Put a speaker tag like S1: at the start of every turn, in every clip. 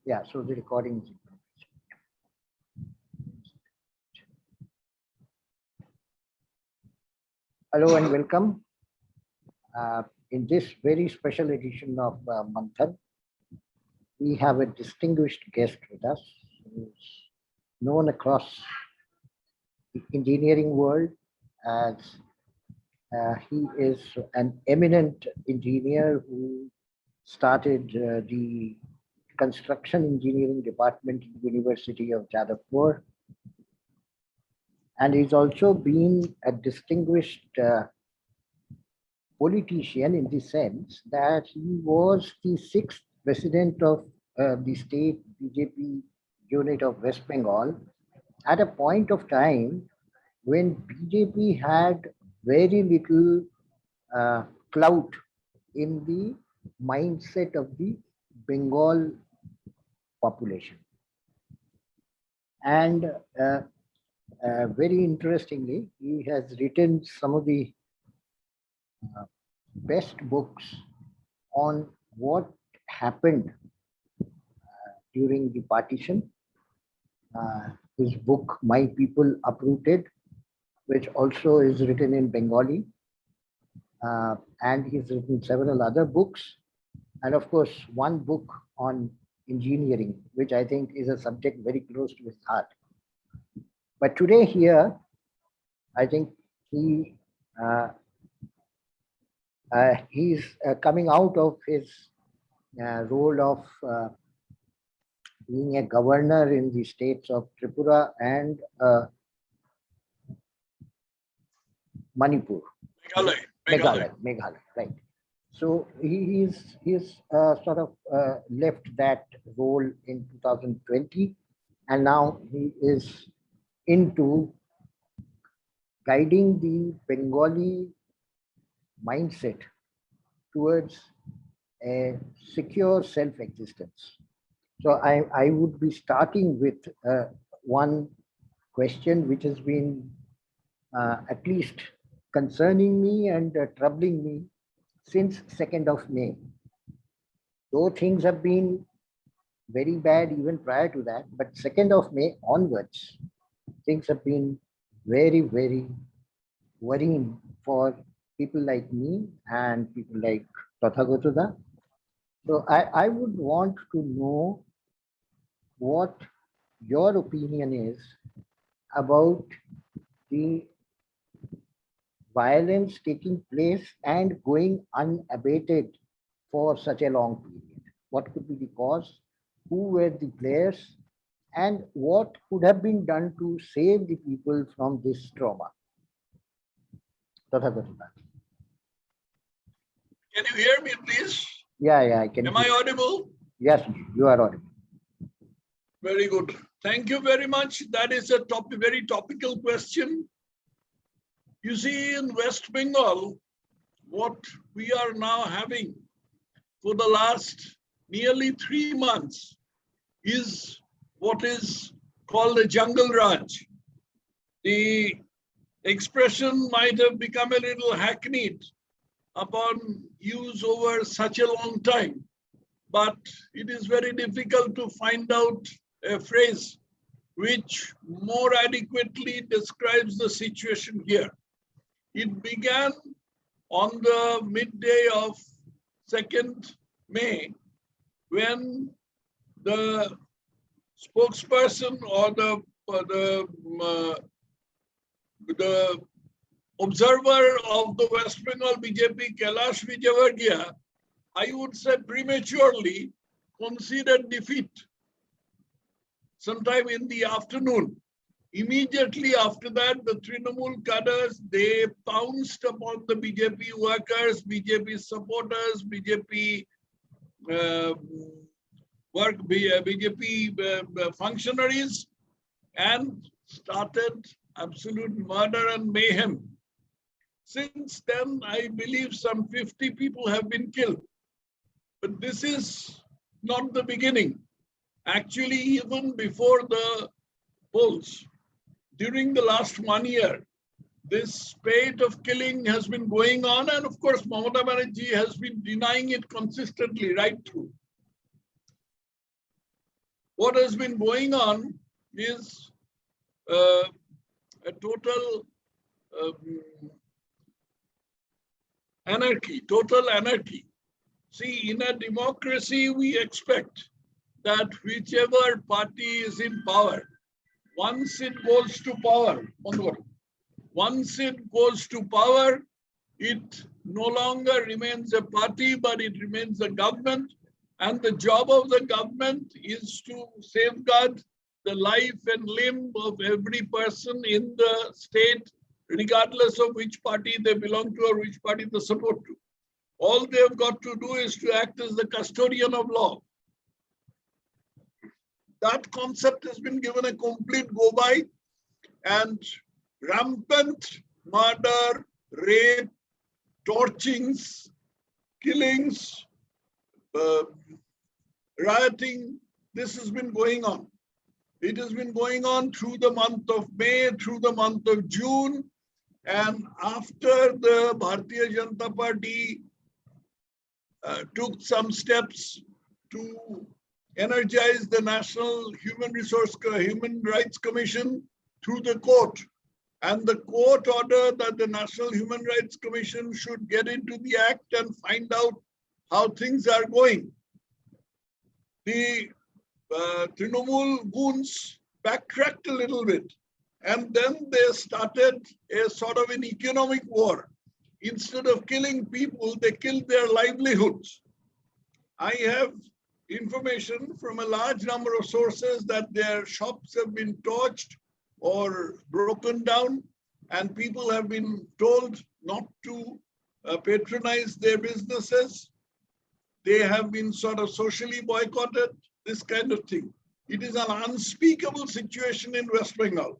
S1: Yeah, so the recording is. Hello and welcome. In this very special edition of Manthan, we have a distinguished guest with us who's known across the engineering world as he is an eminent engineer who started the construction engineering department at the University of Jadavpur. And he's also been a distinguished politician in the sense that he was the sixth president of the state BJP unit of West Bengal at a point of time when BJP had very little clout in the mindset of the Bengal population. And very interestingly, he has written some of the best books on what happened during the partition. His book, My People Uprooted, which also is written in Bengali. And he's written several other books. And of course, one book on engineering, which I think is a subject very close to his heart. But today here, I think he's coming out of his role of being a governor in the states of Tripura and Manipur. Meghalaya, right. So he's sort of left that role in 2020, and now he is into guiding the Bengali mindset towards a secure self-existence. So I would be starting with one question which has been at least concerning me and troubling me since 2nd of May. Though things have been very bad even prior to that, but 2nd of May onwards, things have been very, very worrying for people like me and people like Tathagata. So I would want to know what your opinion is about the violence taking place and going unabated for such a long period. What could be the cause? Who were the players? And what could have been done to save the people from this trauma?
S2: Can you hear me, please?
S1: Yeah, I can.
S2: Am I audible?
S1: Yes, you are audible.
S2: Very good. Thank you very much. That is a very topical question. You see, in West Bengal, what we are now having for the last nearly 3 months is what is called a jungle Raj. The expression might have become a little hackneyed upon use over such a long time, but it is very difficult to find out a phrase which more adequately describes the situation here. It began on the midday of 2nd May when the spokesperson or the observer of the West Bengal BJP, Kailash Vijayvargiya, I would say prematurely conceded defeat sometime in the afternoon. Immediately after that, the Trinamool cadres, they pounced upon the BJP workers, BJP supporters, BJP functionaries, and started absolute murder and mayhem. Since then, I believe some 50 people have been killed. But this is not the beginning. Actually, even before the polls, during the last 1 year, this spate of killing has been going on, and of course, Mamata Banerjee has been denying it consistently right through. what has been going on is a total anarchy, total anarchy. See, in a democracy, we expect that whichever party is in power, once it goes to power, it no longer remains a party, but it remains a government. And the job of the government is to safeguard the life and limb of every person in the state, regardless of which party they belong to or which party they support to. All they've got to do is to act as the custodian of law. That concept has been given a complete go by, and rampant murder, rape, torchings, killings, rioting, this has been going on. It has been going on through the month of May, through the month of June, and after the Bharatiya Janata Party took some steps to energize the National Human Rights Commission through the court. And the court ordered that the National Human Rights Commission should get into the act and find out how things are going. The Trinamool goons backtracked a little bit, and then they started a sort of an economic war. Instead of killing people, they killed their livelihoods. I have information from a large number of sources that their shops have been torched or broken down, and people have been told not to patronize their businesses. They have been sort of socially boycotted, this kind of thing. It is an unspeakable situation in West Bengal.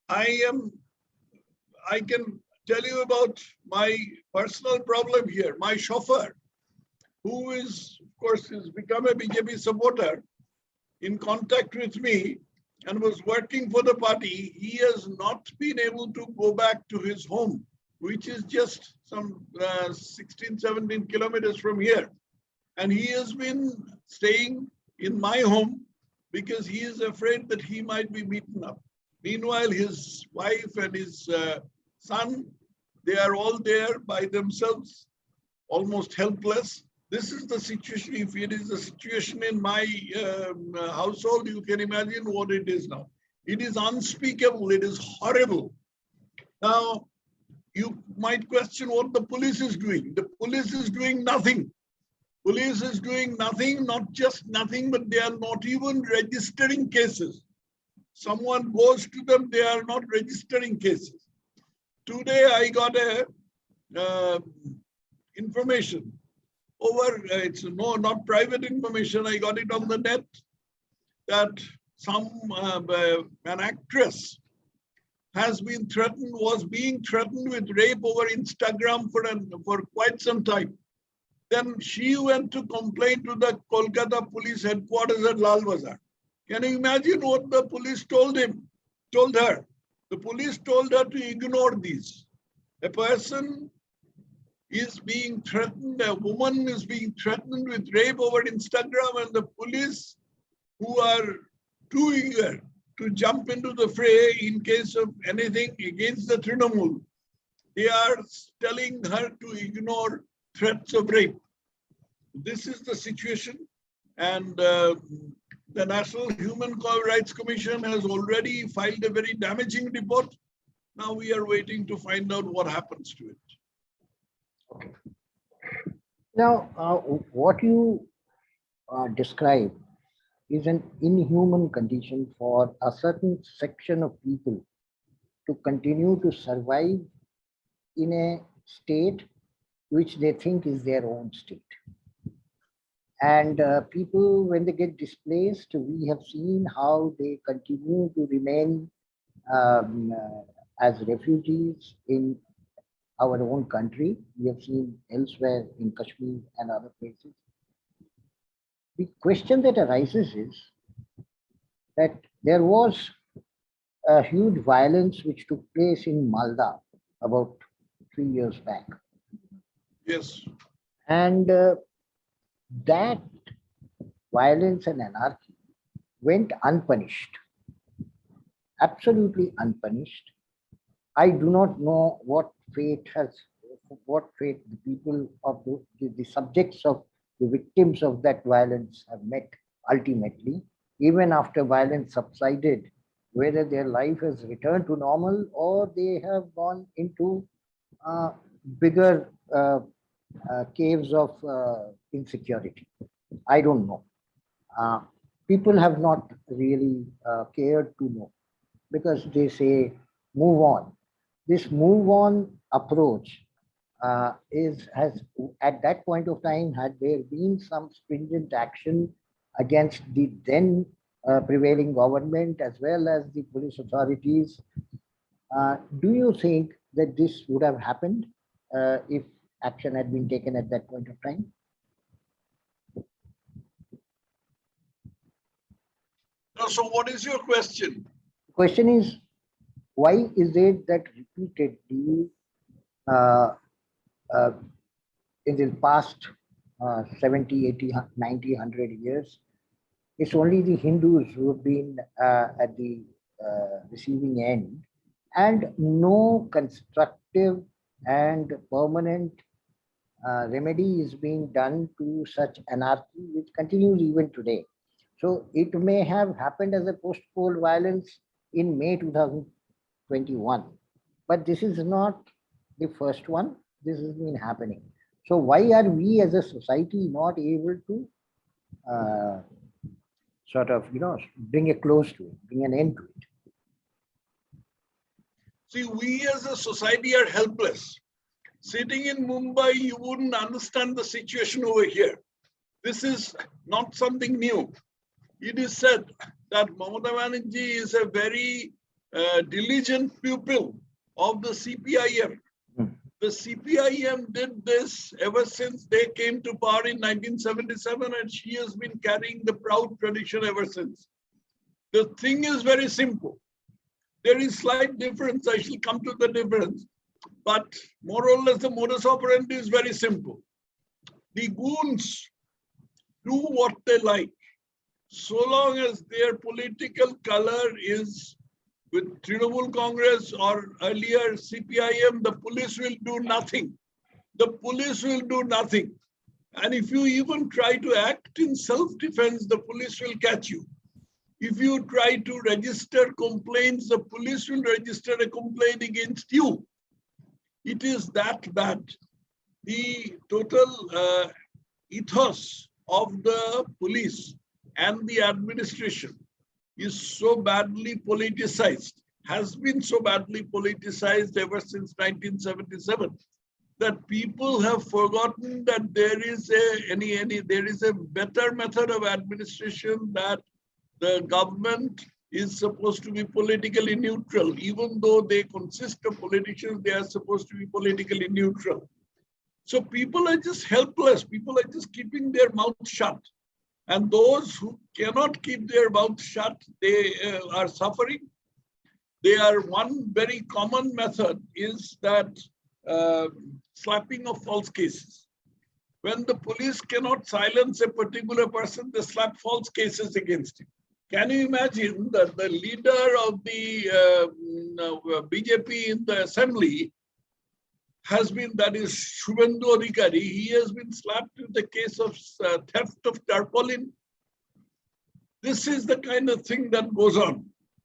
S2: I can tell you about my personal problem here. My chauffeur, who is, of course, has become a BJP supporter, in contact with me and was working for the party, he has not been able to go back to his home, which is just some 16, 17 kilometers from here. And he has been staying in my home because he is afraid that he might be beaten up. Meanwhile, his wife and his son, they are all there by themselves, almost helpless. This is the situation. If it is the situation in my household, you can imagine what it is now. It is unspeakable. It is horrible. Now, you might question what the police is doing. The police is doing nothing. Police is doing nothing, not just nothing, but they are not even registering cases. Someone goes to them, they are not registering cases. Today, I got a information over, it's not private information, I got it on the net, that an actress has been threatened, was being threatened with rape over Instagram for quite some time. Then she went to complain to the Kolkata police headquarters at Lal Bazar. Can you imagine what the police told her? The police told her to ignore these. A person is being threatened, a woman is being threatened with rape over Instagram, and the police, who are too eager to jump into the fray in case of anything against the Trinamool, they are telling her to ignore threats of rape. This is the situation, and the National Human Rights Commission has already filed a very damaging report. Now we are waiting to find out what happens to it.
S1: Okay. Now, what you describe is an inhuman condition for a certain section of people to continue to survive in a state which they think is their own state. And people, when they get displaced, we have seen how they continue to remain as refugees in our own country. We have seen elsewhere in Kashmir and other places. The question that arises is that there was a huge violence which took place in Malda about 3 years back.
S2: Yes.
S1: And that violence and anarchy went unpunished, absolutely unpunished. I do not know what fate the people of the subjects of the victims of that violence have met ultimately, even after violence subsided, whether their life has returned to normal or they have gone into uh, bigger caves of insecurity. I don't know. Uh, People have not really cared to know because they say move on. This move on approach is has at that point of time, had there been some stringent action against the then prevailing government as well as the police authorities, do you think that this would have happened if action had been taken at that point of time?
S2: So what is your question?
S1: The question is, why is it that repeatedly uh, uh, in the past 70, 80, 90, 100 years, it's only the Hindus who have been at the receiving end, and no constructive and permanent remedy is being done to such anarchy, which continues even today. So it may have happened as a post-poll violence in May 2021, but this is not the first one. This has been happening. So why are we as a society not able to uh, sort of, bring a close to it, bring an end to it?
S2: See, we as a society are helpless. Sitting in Mumbai, you wouldn't understand the situation over here. This is not something new. It is said that Mamata Banerjee is a very diligent pupil of the CPIM.
S1: Hmm.
S2: The CPIM did this ever since they came to power in 1977, and she has been carrying the proud tradition ever since. The thing is very simple. There is slight difference. I shall come to the difference. But more or less, the modus operandi is very simple. The goons do what they like. So long as their political color is with Trinamool Congress or earlier CPIM, the police will do nothing. The police will do nothing. And if you even try to act in self-defense, the police will catch you. If you try to register complaints, the police will register a complaint against you. It is that bad. The total ethos of the police and the administration is so badly politicized, has been so badly politicized ever since 1977, that people have forgotten that there is a better method of administration, that the government is supposed to be politically neutral. Even though they consist of politicians, they are supposed to be politically neutral. So people are just helpless. People are just keeping their mouth shut. And those who cannot keep their mouth shut, they are suffering. They are, one very common method is that slapping of false cases. When the police cannot silence a particular person, they slap false cases against him. Can you imagine that the leader of the BJP in the assembly has been, that is Shubhendu Adhikari, he has been slapped with the case of theft of tarpaulin. This is the kind of thing that goes on.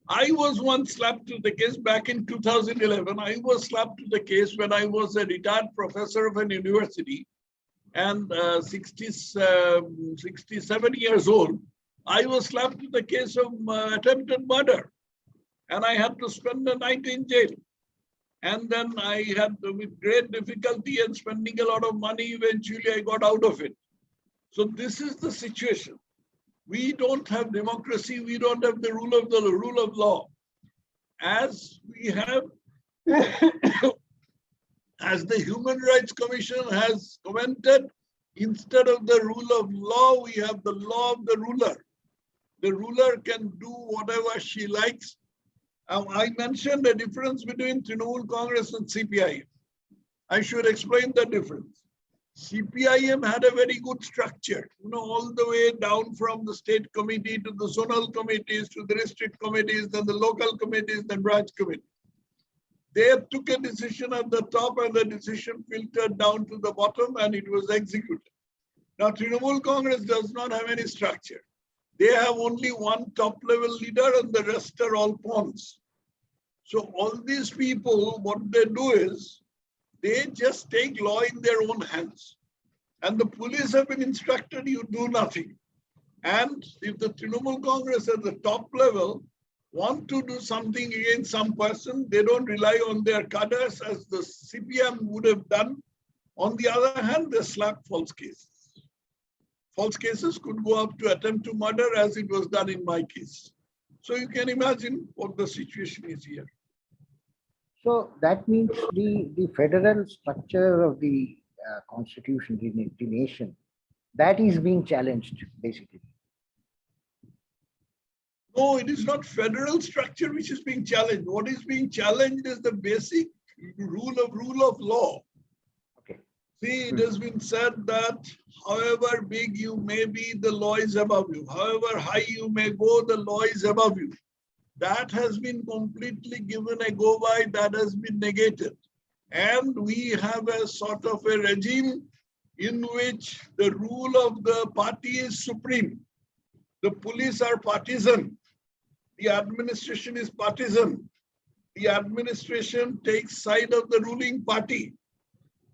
S2: I was once slapped with the case back in 2011. I was slapped with the case when I was a retired professor of an university and 67 years old. I was slapped with the case of attempted murder, and I had to spend the night in jail. And then I had, with great difficulty and spending a lot of money, eventually I got out of it. So this is the situation. We don't have democracy. We don't have the rule of law. As we have, as the Human Rights Commission has commented, instead of the rule of law, we have the law of the ruler. The ruler can do whatever she likes. I mentioned the difference between Trinamool Congress and CPI. I should explain the difference. CPIM had a very good structure, all the way down from the state committee to the zonal committees, to the district committees, then the local committees, then branch committees. They took a decision at the top and the decision filtered down to the bottom and it was executed. Now, Trinamool Congress does not have any structure. They have only one top level leader and the rest are all pawns. So all these people, what they do is, they just take law in their own hands. And the police have been instructed, you do nothing. And if the Trinamool Congress at the top level want to do something against some person, they don't rely on their cadres as the CPM would have done. On the other hand, they slap false cases. False cases could go up to attempt to murder as it was done in my case. So you can imagine what the situation is here.
S1: So that means the federal structure of the constitution, the nation, that is being challenged basically.
S2: No, it is not federal structure which is being challenged. What is being challenged is the basic rule of law.
S1: Okay.
S2: See, it has been said that however big you may be, the law is above you. However high you may go, the law is above you. That has been completely given a go by, that has been negated. And we have a sort of a regime in which the rule of the party is supreme. The police are partisan. The administration is partisan. The administration takes side of the ruling party.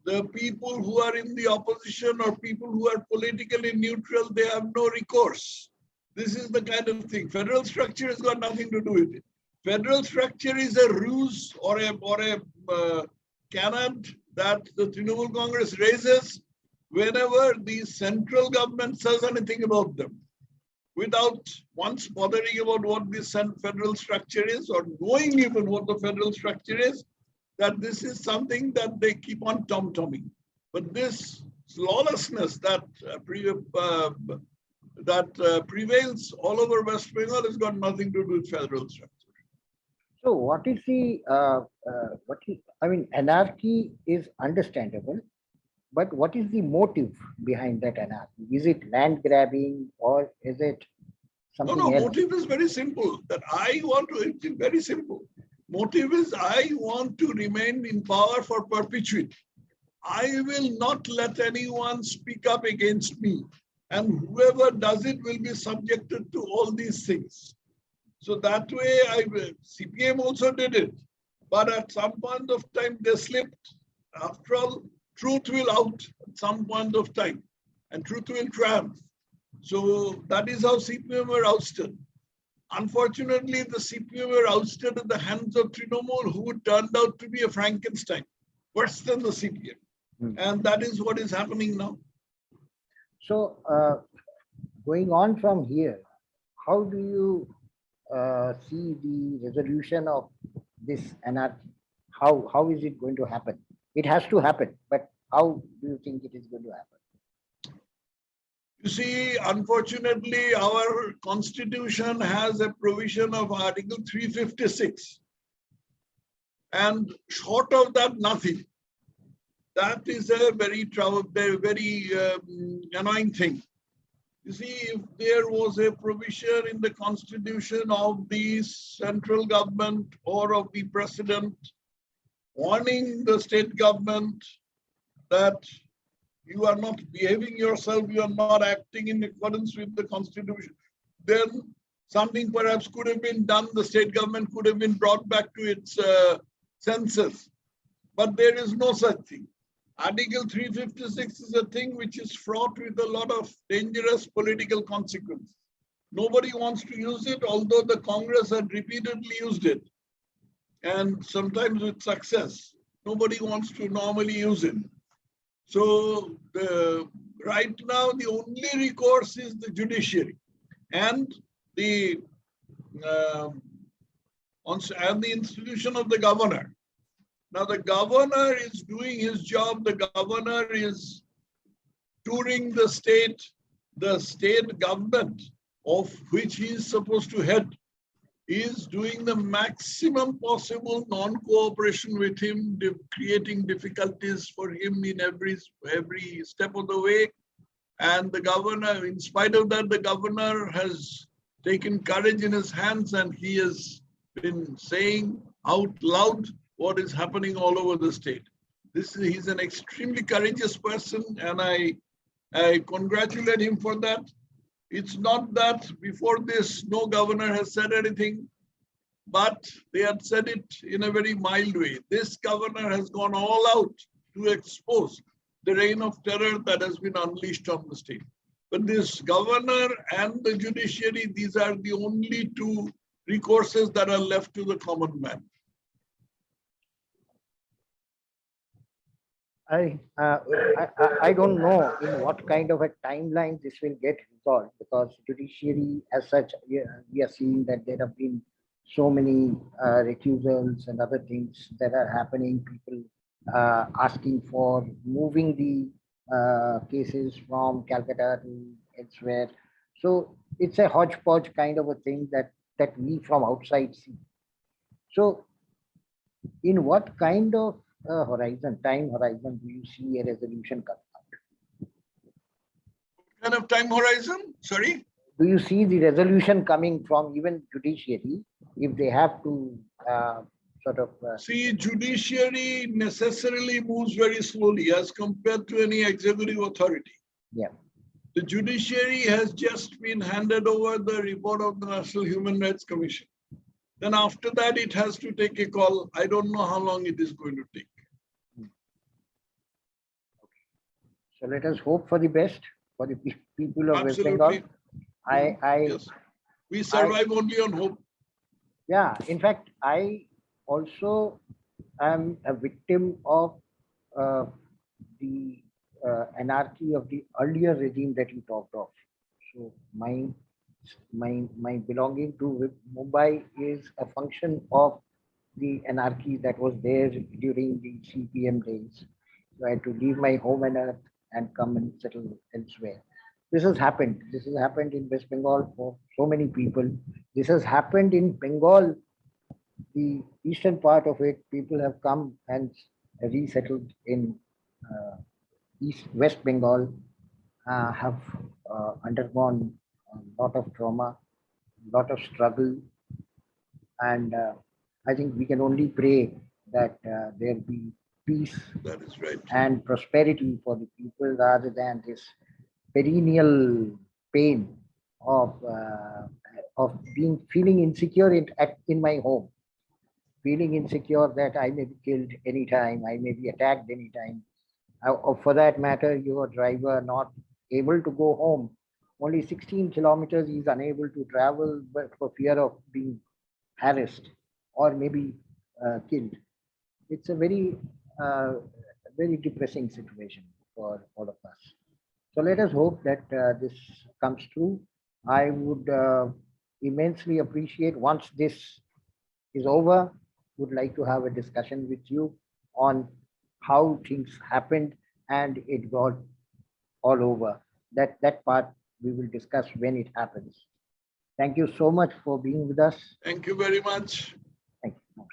S2: The people who are in the opposition or people who are politically neutral, they have no recourse. This is the kind of thing. Federal structure has got nothing to do with it. Federal structure is a ruse or a canard that the Trinamool Congress raises whenever the central government says anything about them, without once bothering about what this federal structure is or knowing even what the federal structure is, that this is something that they keep on tom-tomming. But this lawlessness that prevails all over West Bengal has got nothing to do with federal structure.
S1: So what is the, anarchy is understandable, but what is the motive behind that anarchy? Is it land grabbing or is it something else?
S2: No, motive is very simple. It's very simple. Motive is I want to remain in power for perpetuity. I will not let anyone speak up against me. And whoever does it will be subjected to all these things. So that way, CPM also did it. But at some point of time, they slipped. After all, truth will out at some point of time. And truth will triumph. So that is how CPM were ousted. Unfortunately, the CPM were ousted at the hands of Trinamool, who turned out to be a Frankenstein, worse than the CPM. And that is what is happening now.
S1: So going on from here, how do you see the resolution of this anarchy? How is it going to happen? It has to happen, but how do you think it is going to happen?
S2: You see, unfortunately, our constitution has a provision of Article 356. And short of that, nothing. That is a very annoying thing. You see, if there was a provision in the constitution of the central government or of the president warning the state government that you are not behaving yourself, you are not acting in accordance with the constitution, then something perhaps could have been done. The state government could have been brought back to its senses. But there is no such thing. Article 356 is a thing which is fraught with a lot of dangerous political consequences. Nobody wants to use it, although the Congress had repeatedly used it, and sometimes with success. Nobody wants to normally use it. So right now, the only recourse is the judiciary and the institution of the governor. Now, the governor is doing his job. The governor is touring the state government of which he is supposed to head. is doing the maximum possible non-cooperation with him, creating difficulties for him in every step of the way. And the governor, in spite of that, the governor has taken courage in his hands and he has been saying out loud what is happening all over the state. He's an extremely courageous person, and I congratulate him for that. It's not that before this, no governor has said anything, but they had said it in a very mild way. This governor has gone all out to expose the reign of terror that has been unleashed on the state. But this governor and the judiciary, these are the only two recourses that are left to the common man.
S1: I don't know in what kind of a timeline this will get resolved, because judiciary as such, we are seeing that there have been so many recusals and other things that are happening. People asking for moving the cases from Calcutta to elsewhere. So it's a hodgepodge kind of a thing that we from outside see. So in what kind of time horizon do you see a resolution coming out?
S2: What kind of time horizon? Sorry?
S1: Do you see the resolution coming from even judiciary if they have to
S2: See, judiciary necessarily moves very slowly as compared to any executive authority.
S1: Yeah.
S2: The judiciary has just been handed over the report of the National Human Rights Commission. Then after that, it has to take a call. I don't know how long it is going to take.
S1: So let us hope for the best for the people of West
S2: Absolutely.
S1: Bengal.
S2: Yes. We survive only on hope.
S1: Yeah, in fact, I also am a victim of the anarchy of the earlier regime that you talked of. So my belonging to Mumbai is a function of the anarchy that was there during the CPM days. So I had to leave my home and earth and come and settle elsewhere. This has happened. This has happened in West Bengal for so many people. This has happened in Bengal, the eastern part of it. People have come and resettled in West Bengal, have undergone a lot of trauma, a lot of struggle, and I think we can only pray that there be peace
S2: That is right.
S1: and prosperity for the people rather than this perennial pain of feeling insecure in my home, feeling insecure that I may be killed anytime, I may be attacked anytime. Or for that matter, your driver not able to go home. Only 16 kilometers he is unable to travel, but for fear of being harassed or maybe killed. It's a very depressing situation for all of us. So let us hope that this comes true. I would immensely appreciate once this is over, would like to have a discussion with you on how things happened and it got all over. That part we will discuss when it happens. Thank you so much for being with us.
S2: Thank you very much.
S1: Thank you.